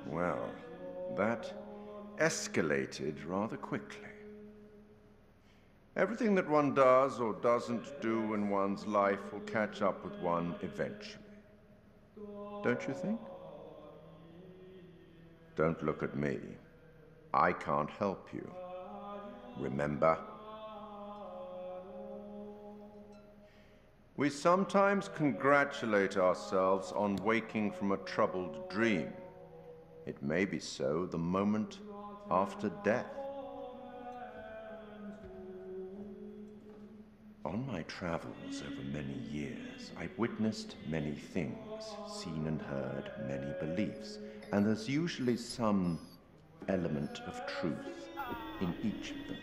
Well, that escalated rather quickly. Everything that one does or doesn't do in one's life will catch up with one eventually. Don't you think? Don't look at me. I can't help you. Remember? We sometimes congratulate ourselves on waking from a troubled dream. It may be so the moment after death. On my travels over many years, I've witnessed many things, seen and heard many beliefs, and there's usually some element of truth in each of them.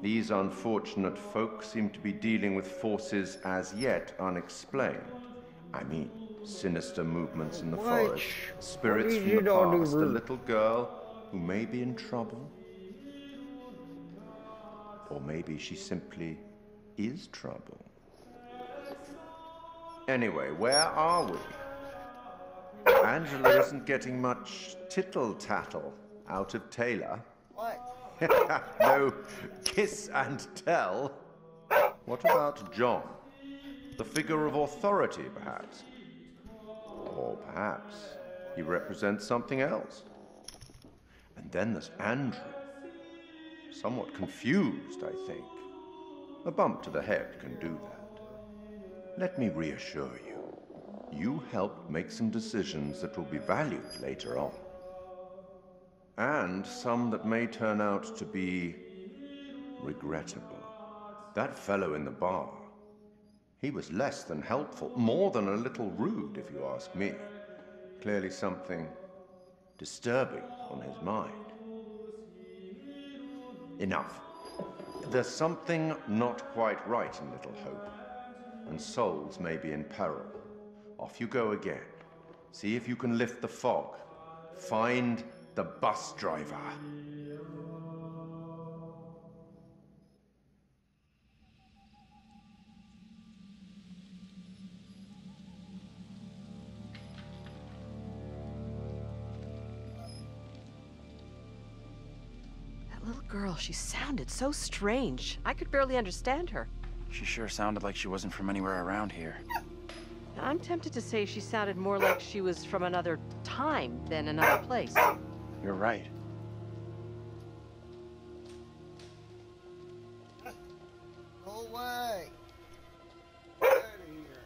These unfortunate folk seem to be dealing with forces as yet unexplained. I mean, sinister movements in the forest, spirits from the past, a little girl who may be in trouble. Or maybe she simply is trouble. Anyway, where are we? Angela isn't getting much tittle-tattle out of Taylor. What? No kiss and tell. What about John? The figure of authority, perhaps? Or perhaps he represents something else. And then there's Andrew. Somewhat confused, I think. A bump to the head can do that. Let me reassure you. You helped make some decisions that will be valued later on. And some that may turn out to be regrettable. That fellow in the bar, he was less than helpful, more than a little rude, if you ask me. Clearly something disturbing on his mind. Enough. There's something not quite right in Little Hope, and souls may be in peril. Off you go again. See if you can lift the fog. Find the bus driver. Little girl, she sounded so strange. I could barely understand her. She sure sounded like she wasn't from anywhere around here. I'm tempted to say she sounded more like she was from another time than another place. You're right. Go away. Get out of here.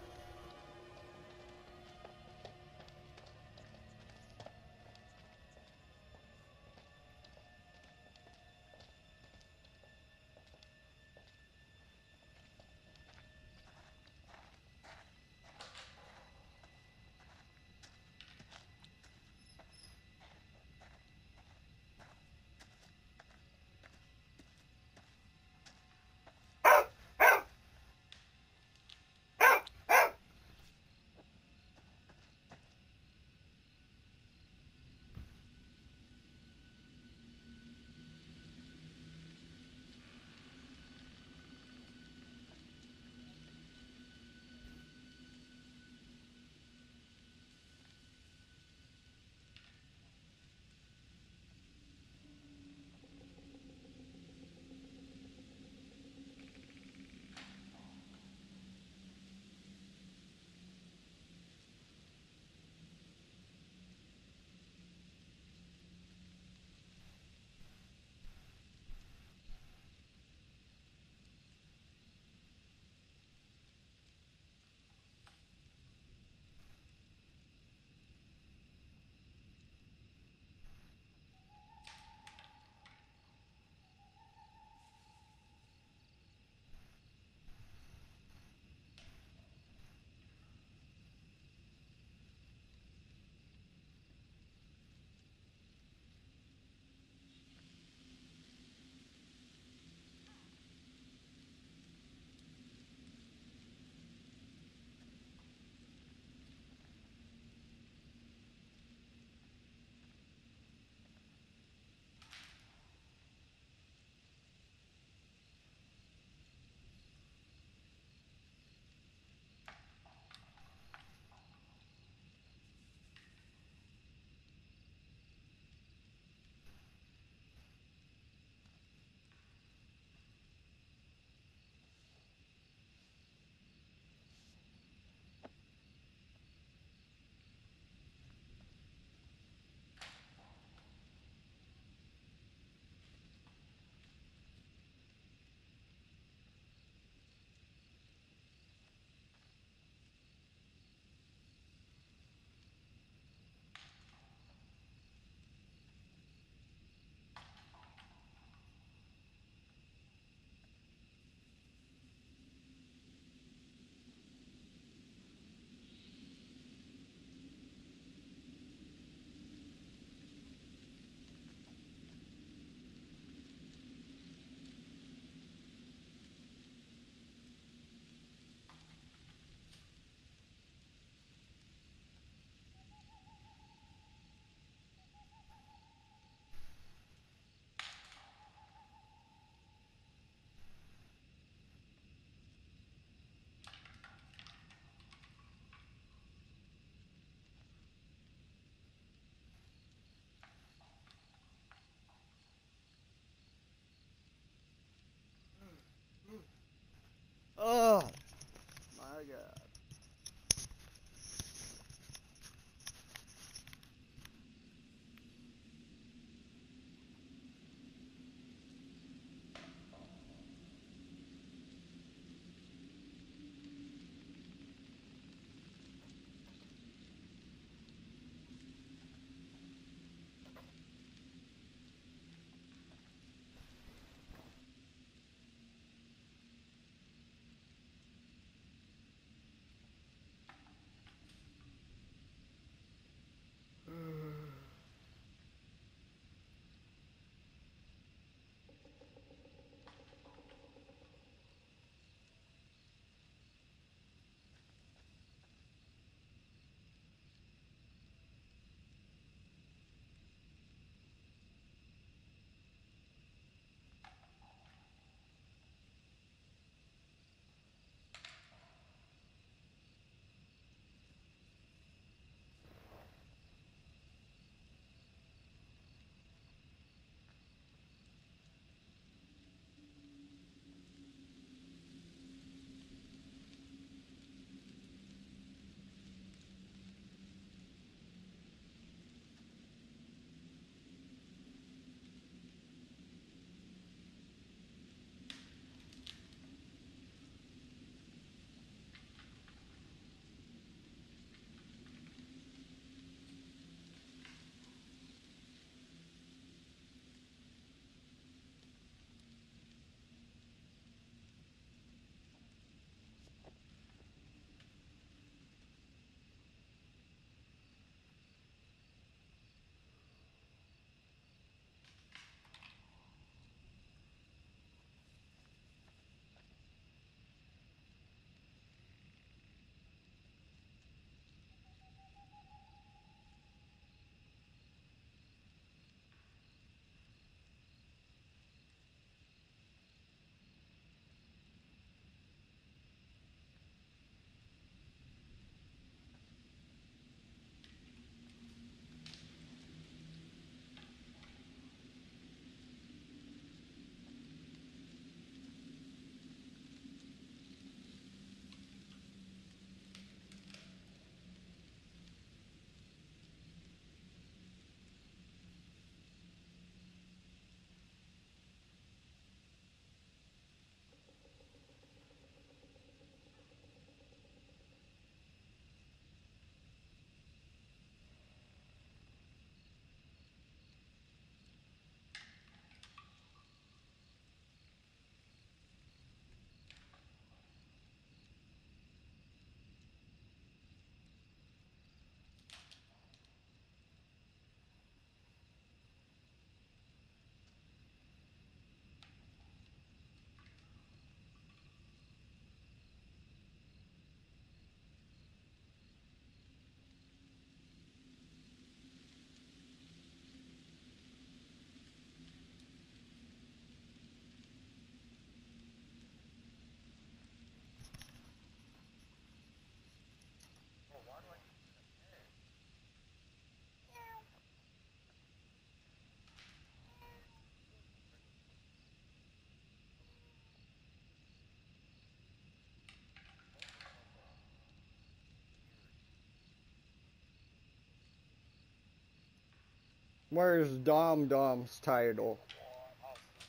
Where's Dom Dom's title?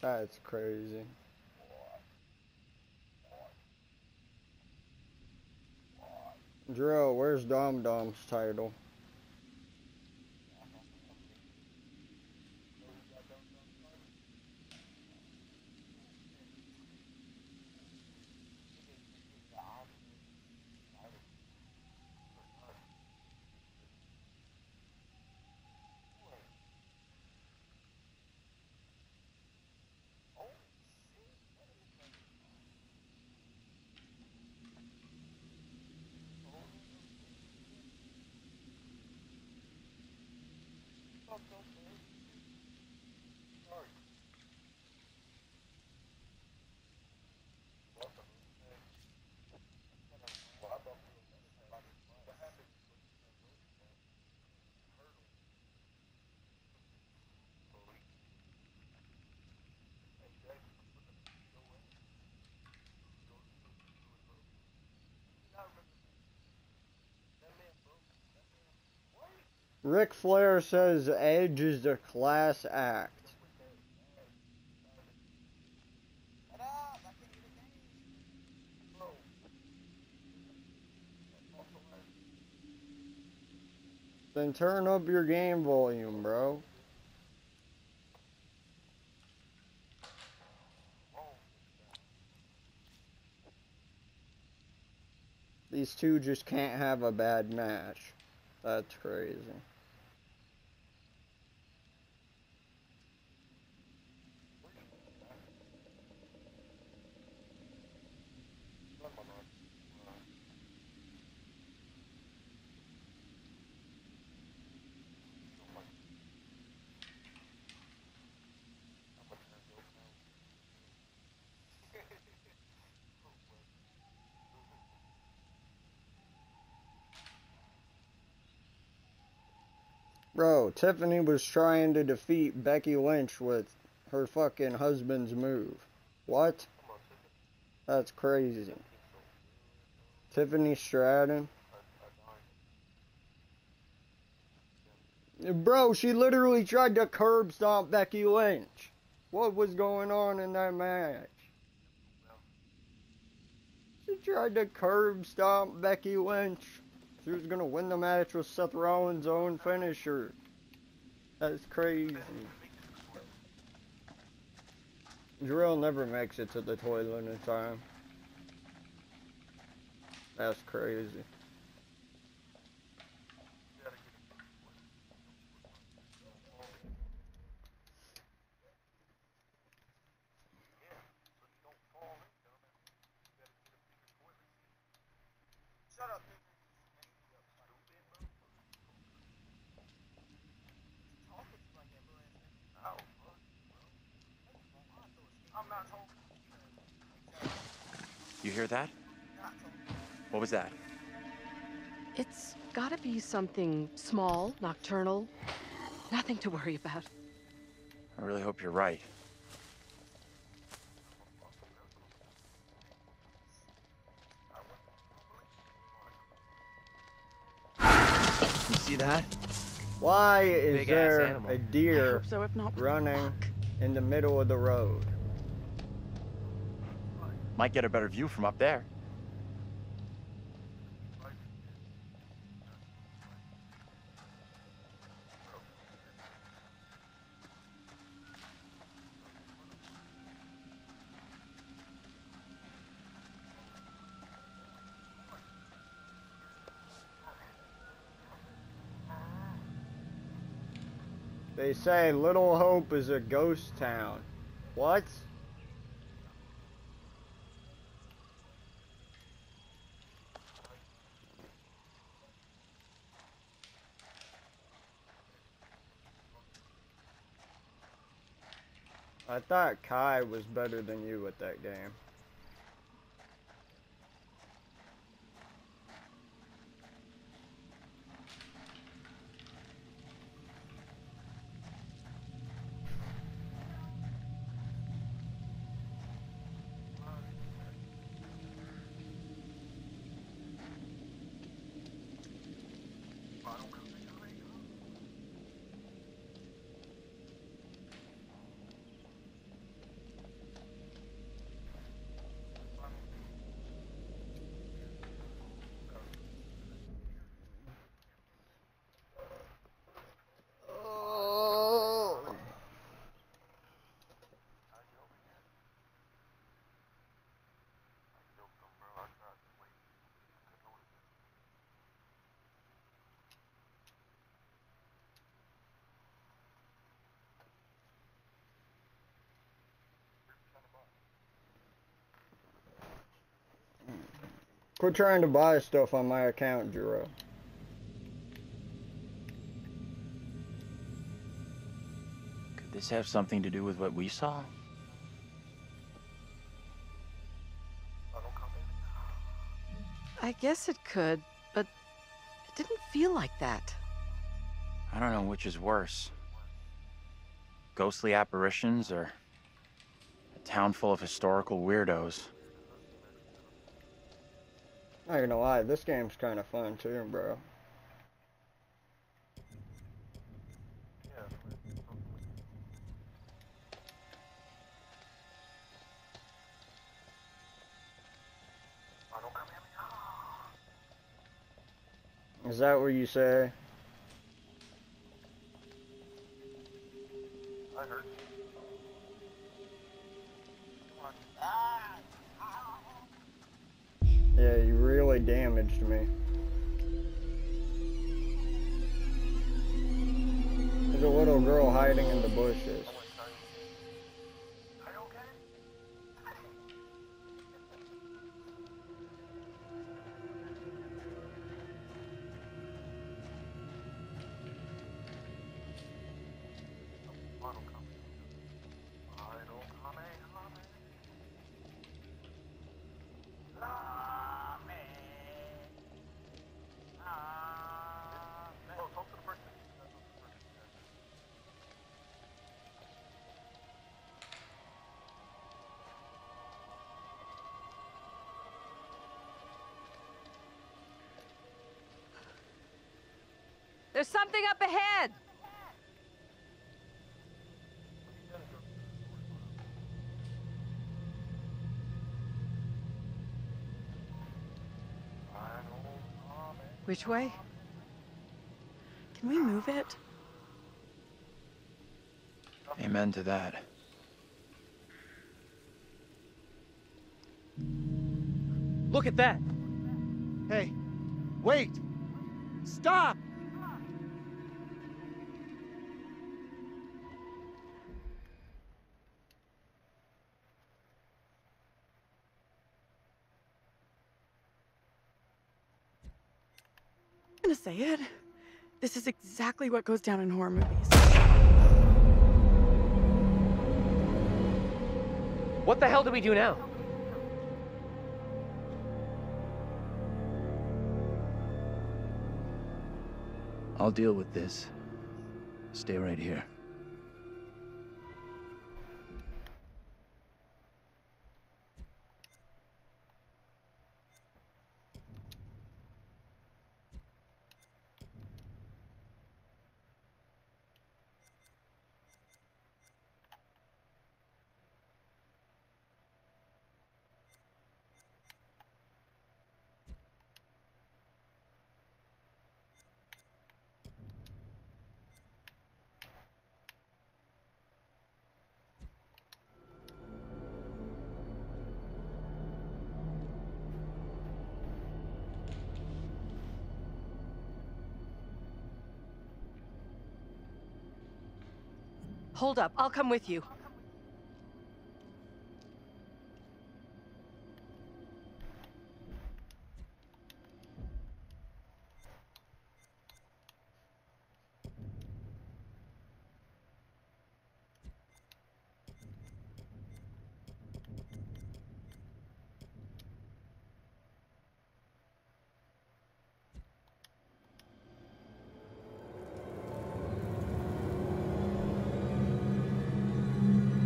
That's crazy. Drill, where's Dom Dom's title? Ric Flair says Edge is a class act. Then turn up your game volume, bro. These two just can't have a bad match. That's crazy. Bro, Tiffany was trying to defeat Becky Lynch with her fucking husband's move. What? That's crazy. Tiffany Stratton? Bro, she literally tried to curb stomp Becky Lynch. What was going on in that match? She tried to curb stomp Becky Lynch. She was gonna win the match with Seth Rollins' own finisher. That's crazy. Drill never makes it to the toilet in time. That's crazy. You hear that? What was that? It's gotta be something small, nocturnal. Nothing to worry about. I really hope you're right. You see that? Why is Big-ass there animal. a I deer hope so, if not, running in the middle of the road? Might get a better view from up there. They say Little Hope is a ghost town. What? I thought Kai was better than you at that game. Quit trying to buy stuff on my account, Jiro. Could this have something to do with what we saw? I guess it could, but it didn't feel like that. I don't know which is worse. Ghostly apparitions or a town full of historical weirdos. Not gonna lie, this game's kind of fun too, bro. Is that what you say? I heard. Yeah, you really damaged me. There's a little girl hiding in the bushes. There's something up ahead! Which way? Can we move it? Amen to that. Look at that! Hey, wait! Stop! I'm gonna say it. This is exactly what goes down in horror movies. What the hell do we do now? I'll deal with this. Stay right here. Hold up, I'll come with you.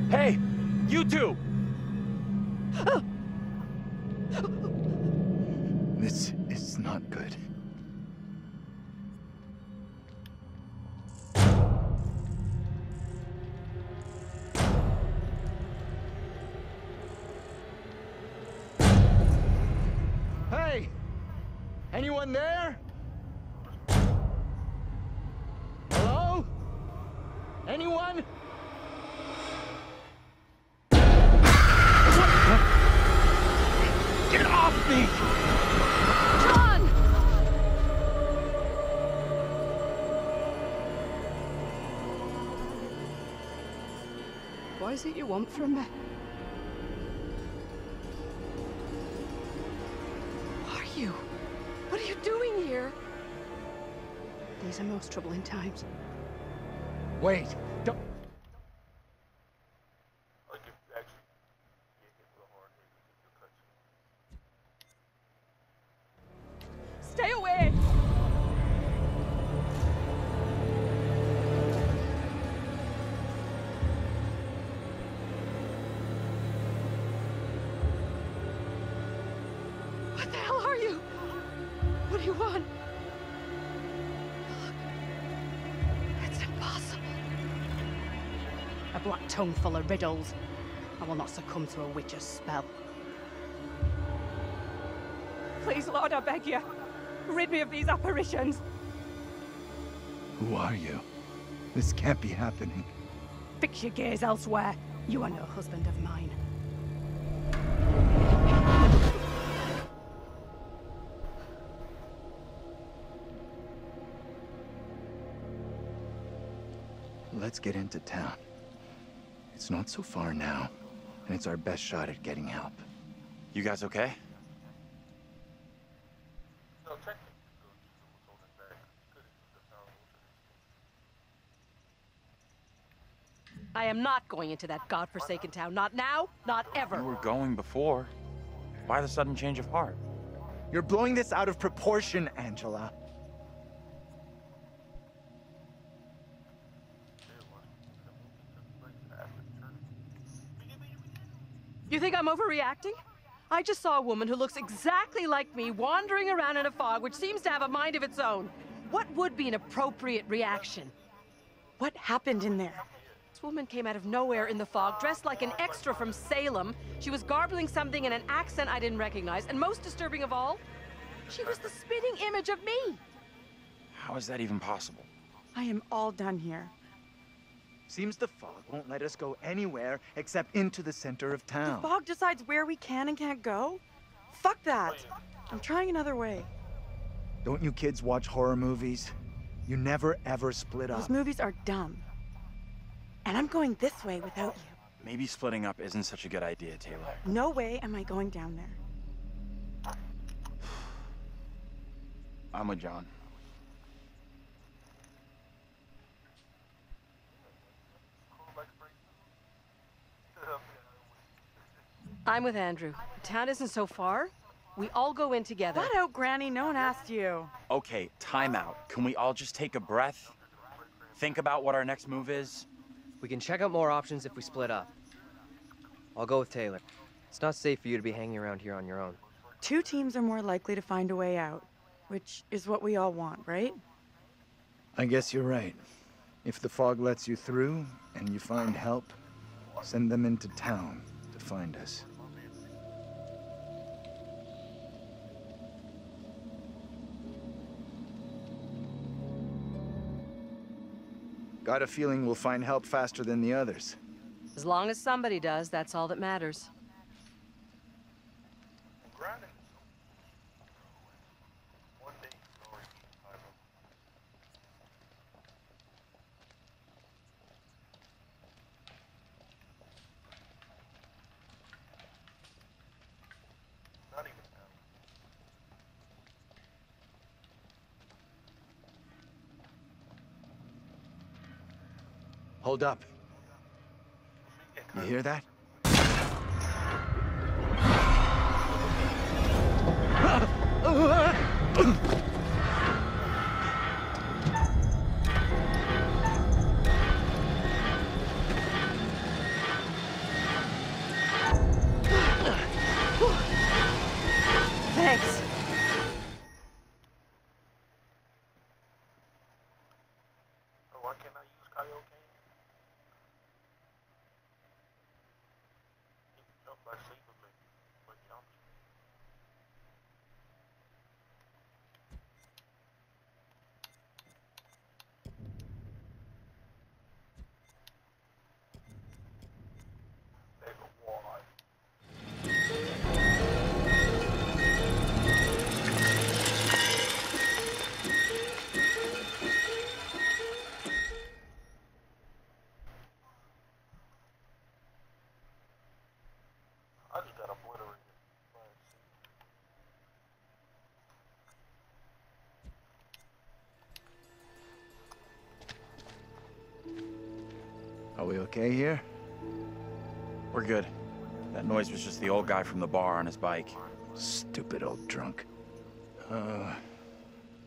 Hey! You two! This is not good. Hey! Anyone there? Hello? Anyone? Get off me! John! What is it you want from me? Who are These are most troubling times. Wait, don't. Stay away! What the hell are you? What do you want? Look. It's impossible. A black tongue full of riddles. I will not succumb to a witch's spell. Please, Lord, I beg you. Rid me of these apparitions. Who are you? This can't be happening. Fix your gaze elsewhere. You are no husband of mine. Let's get into town. It's not so far now, and it's our best shot at getting help. You guys okay? I am not going into that godforsaken town. Not now, not ever. You were going before. Why the sudden change of heart? You're blowing this out of proportion, Angela. You think I'm overreacting? I just saw a woman who looks exactly like me wandering around in a fog which seems to have a mind of its own. What would be an appropriate reaction? What happened in there? This woman came out of nowhere in the fog, dressed like an extra from Salem. She was garbling something in an accent I didn't recognize, and most disturbing of all, she was the spitting image of me. How is that even possible? I am all done here. Seems the fog won't let us go anywhere except into the center of town. The fog decides where we can and can't go? Fuck that. I'm trying another way. Don't you kids watch horror movies? You never ever split up. Those movies are dumb. And I'm going this way without you. Maybe splitting up isn't such a good idea, Taylor. No way am I going down there. I'm with John. I'm with Andrew. The town isn't so far. We all go in together. Flat out, Granny. No one asked you. Okay, time out. Can we all just take a breath? Think about what our next move is? We can check out more options if we split up. I'll go with Taylor. It's not safe for you to be hanging around here on your own. Two teams are more likely to find a way out, which is what we all want, right? I guess you're right. If the fog lets you through and you find help, send them into town to find us. Got a feeling we'll find help faster than the others. As long as somebody does, that's all that matters. Hold up. You hear that? Thanks. Why can't I use Kaioken? Jump by sleeping, but jump. Bag of walleye. I Are we okay here? We're good. That noise was just the old guy from the bar on his bike. Stupid old drunk.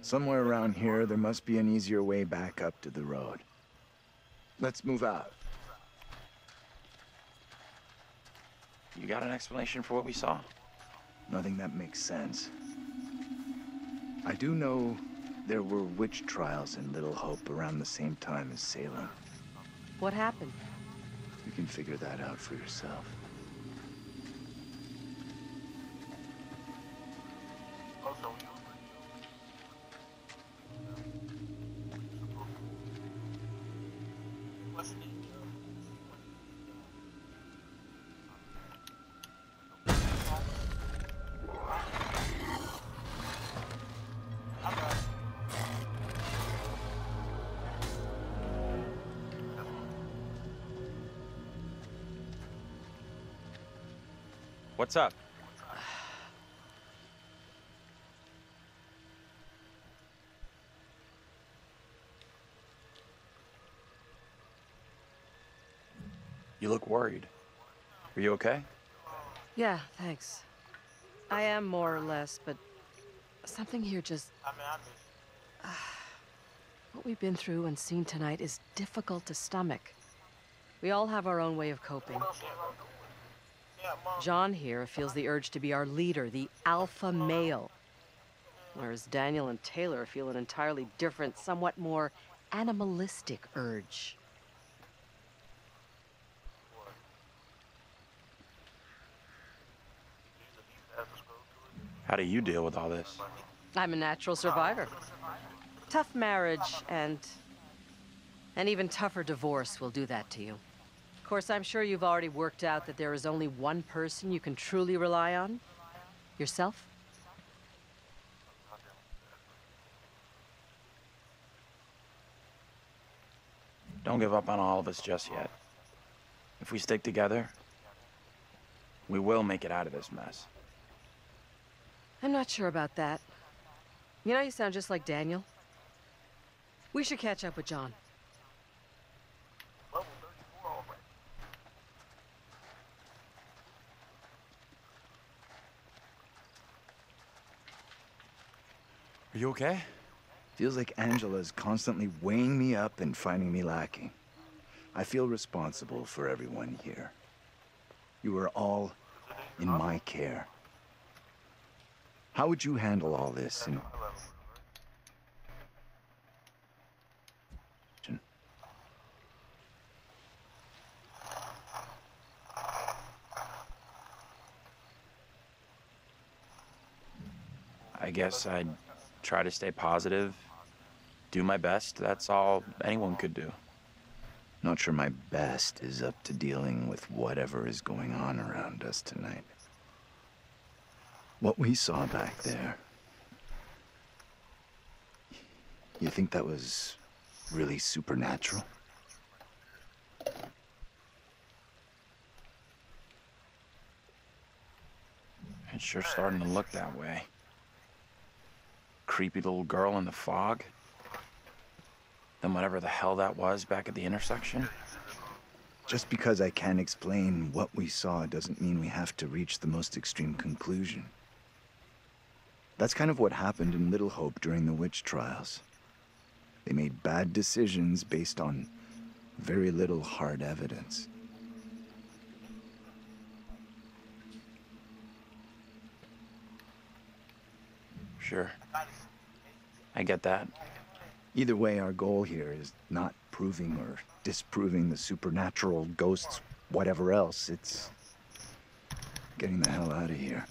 Somewhere around here, there must be an easier way back up to the road. Let's move out. You got an explanation for what we saw? Nothing that makes sense. I do know there were witch trials in Little Hope around the same time as Salem. What happened? You can figure that out for yourself. Also, what's the What's up? You look worried. Are you okay? Yeah, thanks. I am more or less, but something here just... I mean, I miss What we've been through and seen tonight is difficult to stomach. We all have our own way of coping. you. Yeah, Mom. John here feels the urge to be our leader, the alpha male. Whereas Daniel and Taylor feel an entirely different, somewhat more animalistic urge. How do you deal with all this? I'm a natural survivor. Tough marriage and even tougher divorce will do that to you. Of course, I'm sure you've already worked out that there is only one person you can truly rely on. Yourself? Don't give up on all of us just yet. If we stick together, we will make it out of this mess. I'm not sure about that. You know, you sound just like Daniel. We should catch up with John. Level 34 already. Are you okay? Feels like Angela's constantly weighing me up and finding me lacking. I feel responsible for everyone here. You are all in my care. How would you handle all this? I guess I'd try to stay positive, do my best. That's all anyone could do. Not sure my best is up to dealing with whatever is going on around us tonight. What we saw back there. You think that was really supernatural? It's sure starting to look that way. Creepy little girl in the fog. Then whatever the hell that was back at the intersection. Just because I can't explain what we saw doesn't mean we have to reach the most extreme conclusion. That's kind of what happened in Little Hope during the witch trials. They made bad decisions based on very little hard evidence. Sure. I get that. Either way, our goal here is not proving or disproving the supernatural, ghosts, whatever else. It's getting the hell out of here.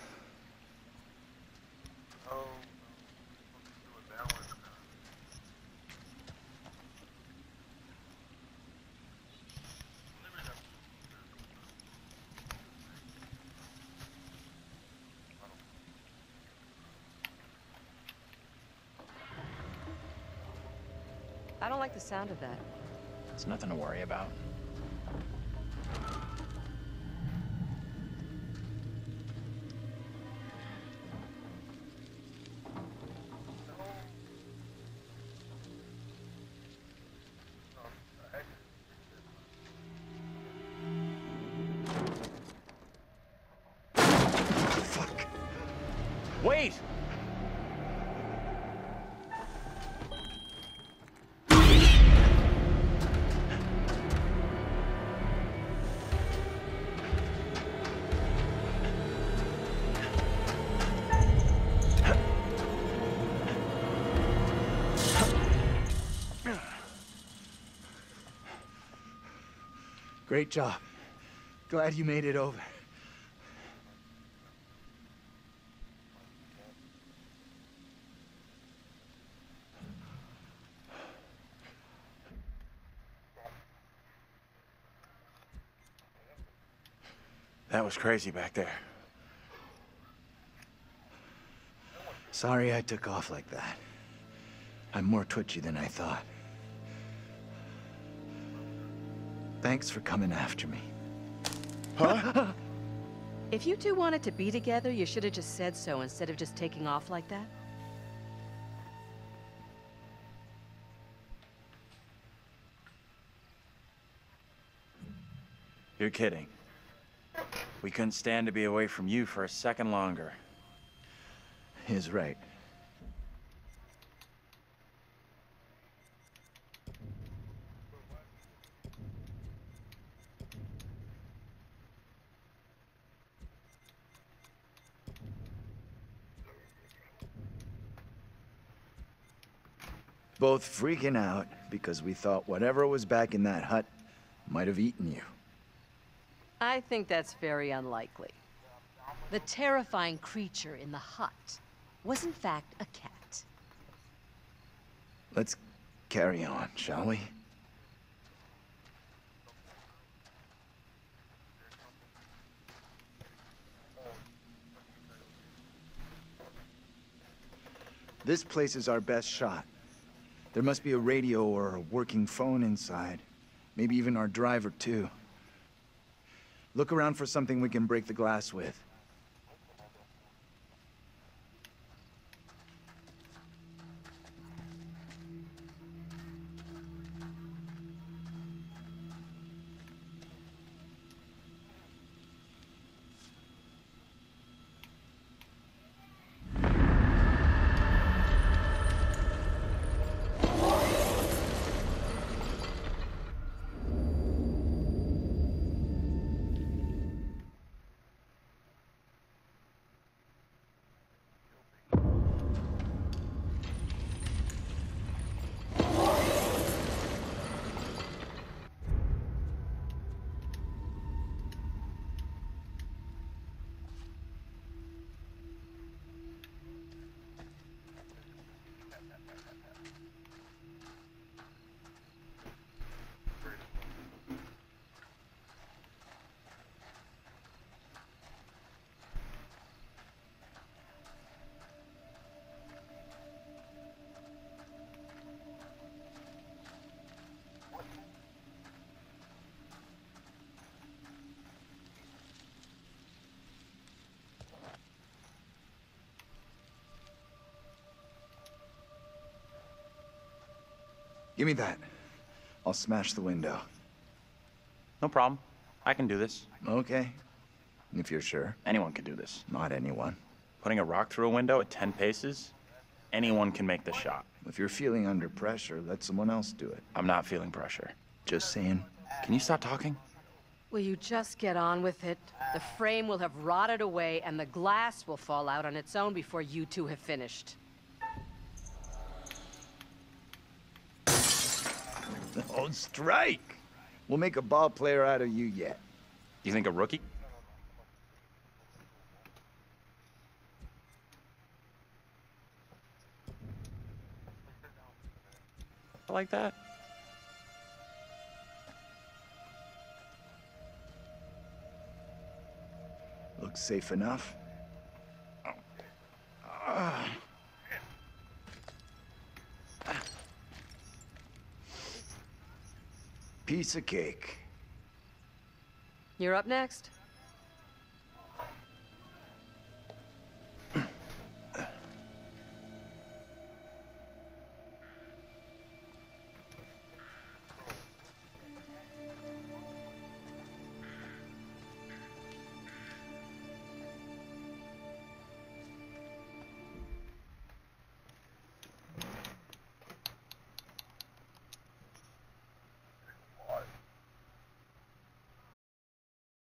I don't like the sound of that. It's nothing to worry about. Wait! Great job. Glad you made it over. That was crazy back there. Sorry I took off like that. I'm more twitchy than I thought. Thanks for coming after me. Huh? If you two wanted to be together, you should have just said so instead of just taking off like that. You're kidding. We couldn't stand to be away from you for a second longer. He's right. Both freaking out because we thought whatever was back in that hut might have eaten you. I think that's very unlikely. The terrifying creature in the hut was in fact a cat. Let's carry on, shall we? This place is our best shot. There must be a radio or a working phone inside. Maybe even our driver, too. Look around for something we can break the glass with. Give me that. I'll smash the window. No problem. I can do this. Okay. If you're sure. Anyone can do this. Not anyone. Putting a rock through a window at 10 paces? Anyone can make the shot. If you're feeling under pressure, let someone else do it. I'm not feeling pressure. Just saying. Can you stop talking? Will you just get on with it? The frame will have rotted away and the glass will fall out on its own before you two have finished. Oh, strike! We'll make a ball player out of you yet. You think a rookie? Like that? Looks safe enough. Piece of cake. You're up next.